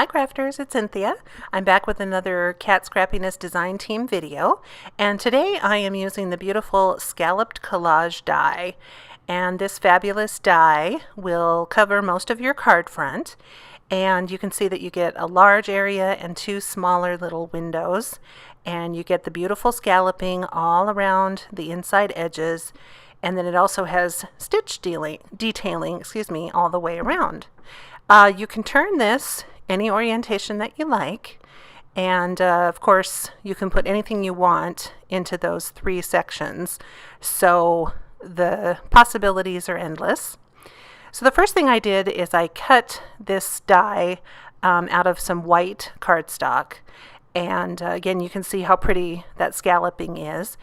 Hi crafters, it's Cynthia. I'm back with another Cat Scrappiness design team video, and today I am using the beautiful Scalloped Collage die. And this fabulous die will cover most of your card front, and you can see that you get a large area and two smaller little windows, and you get the beautiful scalloping all around the inside edges, and then it also has stitch detailing all the way around. You can turn this any orientation that you like, and of course you can put anything you want into those three sections, so the possibilities are endless. So the first thing I did is I cut this die out of some white cardstock, and again you can see how pretty that scalloping is.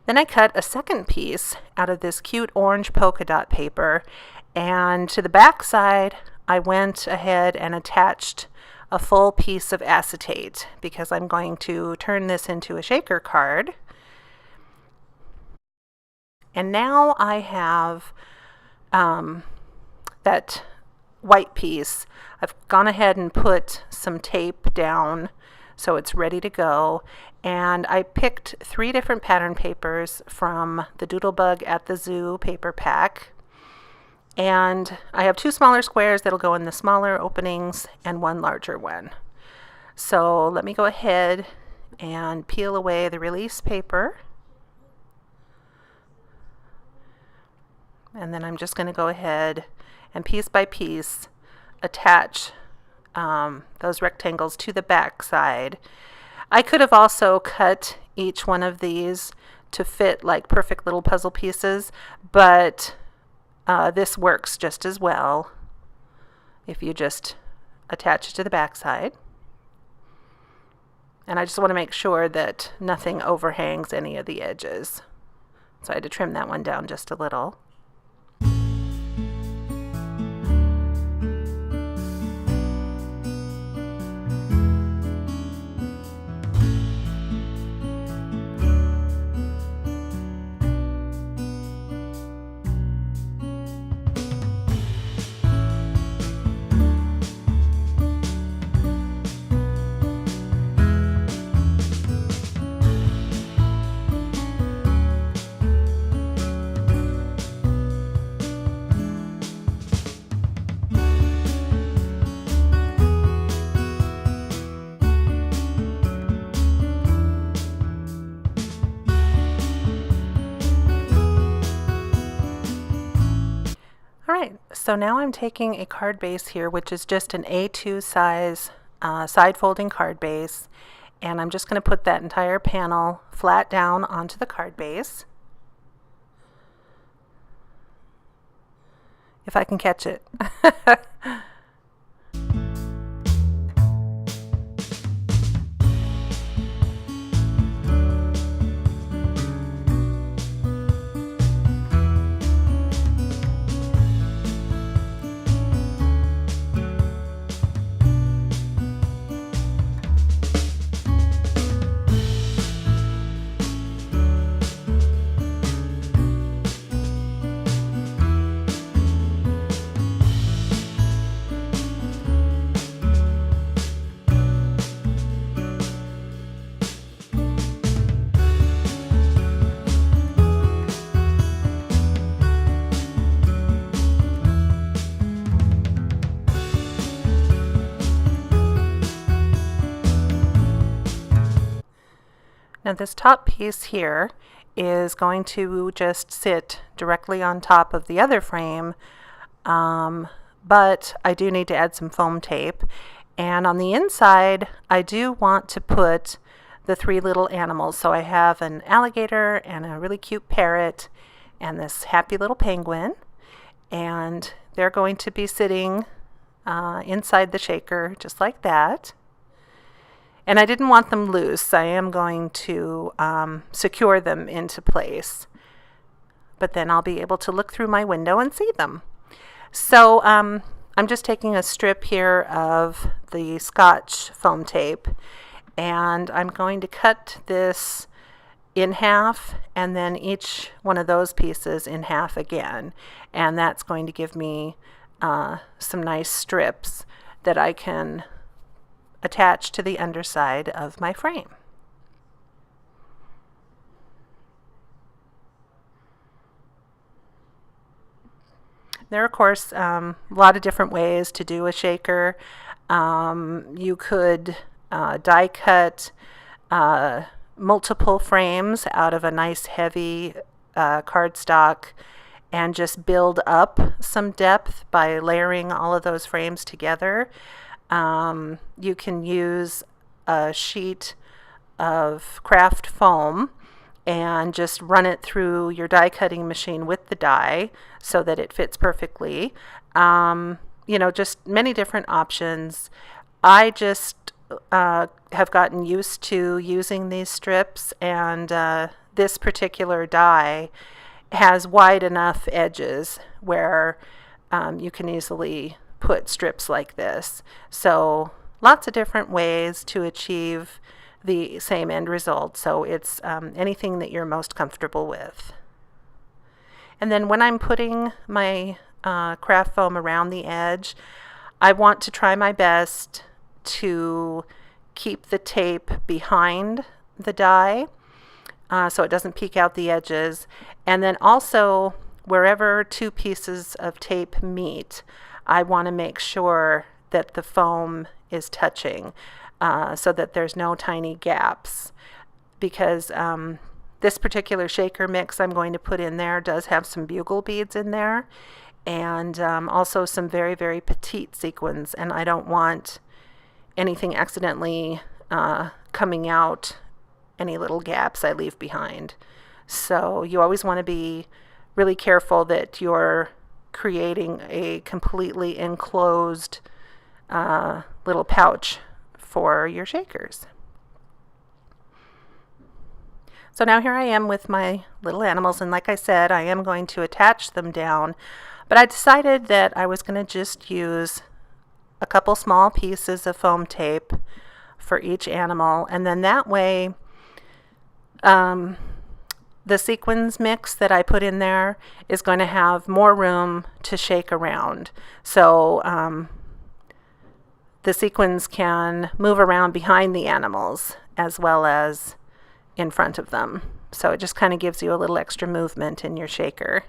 Then I cut a second piece out of this cute orange polka dot paper, and to the back side I went ahead and attached a full piece of acetate because I'm going to turn this into a shaker card. And now I have that white piece. I've gone ahead and put some tape down so it's ready to go, and I picked 3 different pattern papers from the Doodlebug at the Zoo paper pack. And I have 2 smaller squares that'll go in the smaller openings and 1 larger one. So let me go ahead and peel away the release paper. And then I'm just going to go ahead and piece by piece attach those rectangles to the back side. I could have also cut each one of these to fit like perfect little puzzle pieces, but this works just as well if you just attach it to the back side. And I just want to make sure that nothing overhangs any of the edges. So I had to trim that one down just a little. Alright, so now I'm taking a card base here, which is just an A2 size side folding card base, and I'm just going to put that entire panel flat down onto the card base. If I can catch it. Now this top piece here is going to just sit directly on top of the other frame, but I do need to add some foam tape. And on the inside I do want to put the 3 little animals. So I have an alligator and a really cute parrot and this happy little penguin, and they're going to be sitting inside the shaker just like that. And I didn't want them loose. I am going to secure them into place. But then I'll be able to look through my window and see them. So I'm just taking a strip here of the Scotch foam tape, and I'm going to cut this in half and then each one of those pieces in half again. And that's going to give me some nice strips that I can attach to the underside of my frame. There are, of course, a lot of different ways to do a shaker. You could die cut multiple frames out of a nice heavy cardstock and just build up some depth by layering all of those frames together. You can use a sheet of craft foam and just run it through your die cutting machine with the die so that it fits perfectly. You know, just many different options. I just have gotten used to using these strips, and this particular die has wide enough edges where you can easily put strips like this. So lots of different ways to achieve the same end result. So it's anything that you're most comfortable with. And then when I'm putting my craft foam around the edge, I want to try my best to keep the tape behind the die so it doesn't peek out the edges. And then also, wherever two pieces of tape meet, I want to make sure that the foam is touching so that there's no tiny gaps, because this particular shaker mix I'm going to put in there does have some bugle beads in there, and also some very, very petite sequins, and I don't want anything accidentally coming out any little gaps I leave behind. So you always want to be really careful that you're creating a completely enclosed little pouch for your shakers. So now here I am with my little animals, and like I said, I am going to attach them down, but I decided that I was going to just use a couple small pieces of foam tape for each animal, and then that way the sequins mix that I put in there is going to have more room to shake around. So the sequins can move around behind the animals as well as in front of them. So it just kind of gives you a little extra movement in your shaker.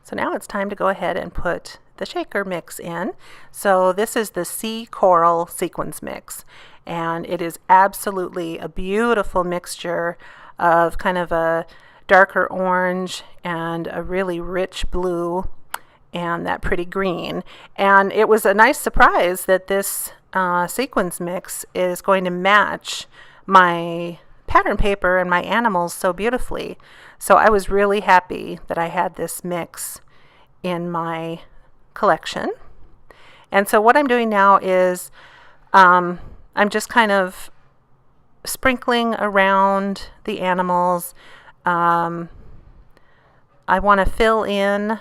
So now it's time to go ahead and put the shaker mix in. So this is the Sea Coral Sequins Mix, and it is absolutely a beautiful mixture of kind of a darker orange and a really rich blue and that pretty green. And it was a nice surprise that this sequins mix is going to match my pattern paper and my animals so beautifully. So I was really happy that I had this mix in my collection. And so what I'm doing now is I'm just kind of sprinkling around the animals. I want to fill in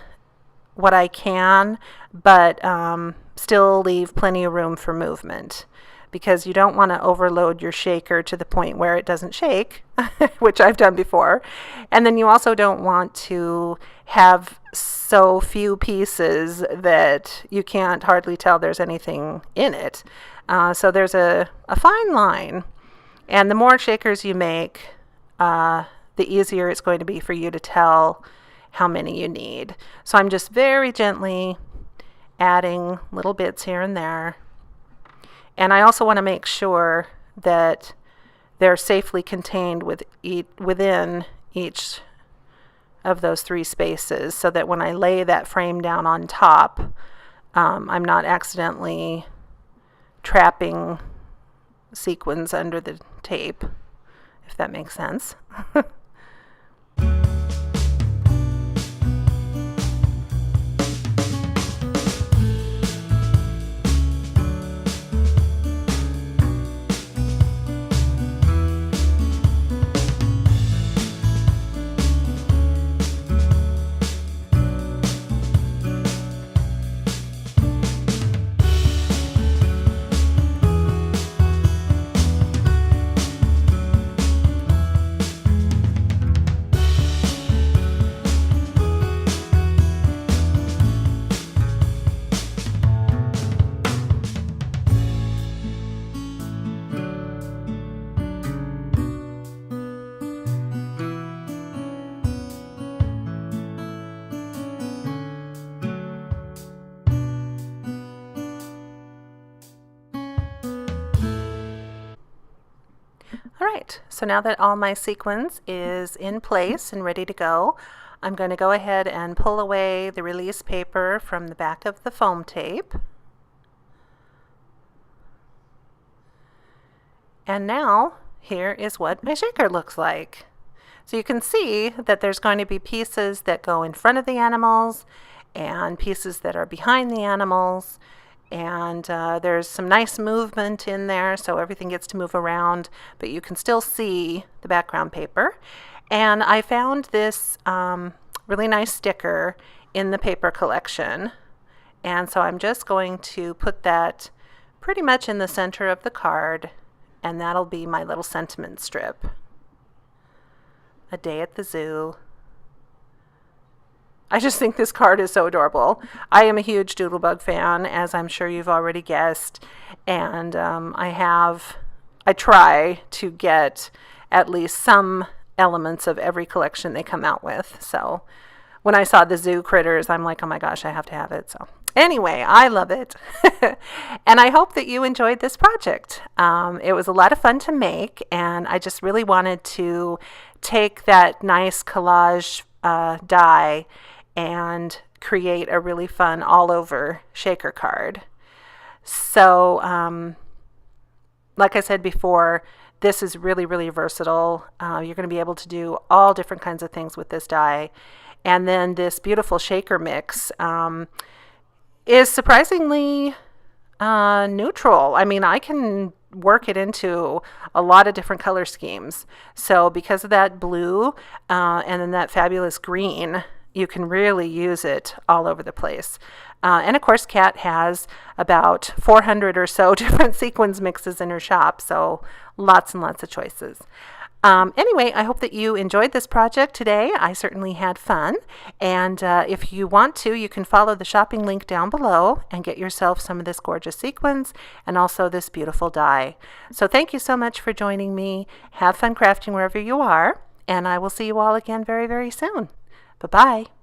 what I can, but still leave plenty of room for movement, because you don't want to overload your shaker to the point where it doesn't shake, which I've done before. And then you also don't want to have so few pieces that you can't hardly tell there's anything in it. So there's a fine line. And the more shakers you make, the easier it's going to be for you to tell how many you need. So I'm just very gently adding little bits here and there. And I also want to make sure that they're safely contained within each of those 3 spaces, so that when I lay that frame down on top, I'm not accidentally trapping sequins under the tape, if that makes sense. Alright, so now that all my sequins is in place and ready to go, I'm going to go ahead and pull away the release paper from the back of the foam tape. And now, here is what my shaker looks like. So you can see that there's going to be pieces that go in front of the animals and pieces that are behind the animals. And there's some nice movement in there, so everything gets to move around, but you can still see the background paper. And I found this really nice sticker in the paper collection, and so I'm just going to put that pretty much in the center of the card, and that'll be my little sentiment strip. A day at the zoo. I just think this card is so adorable. I am a huge Doodlebug fan, as I'm sure you've already guessed, and I try to get at least some elements of every collection they come out with. So when I saw the zoo critters, I'm like, oh my gosh, I have to have it. So anyway, I love it. And I hope that you enjoyed this project. It was a lot of fun to make, and I just really wanted to take that nice collage die and create a really fun all-over shaker card. So, like I said before, this is really, really versatile. You're going to be able to do all different kinds of things with this die. And then this beautiful shaker mix is surprisingly neutral. I mean, I can work it into a lot of different color schemes. So because of that blue and then that fabulous green, you can really use it all over the place. And of course, Kat has about 400 or so different sequins mixes in her shop, so lots and lots of choices. Anyway, I hope that you enjoyed this project today. I certainly had fun. And if you want to, you can follow the shopping link down below and get yourself some of this gorgeous sequins and also this beautiful die. So thank you so much for joining me. Have fun crafting wherever you are, and I will see you all again very, very soon. Bye-bye.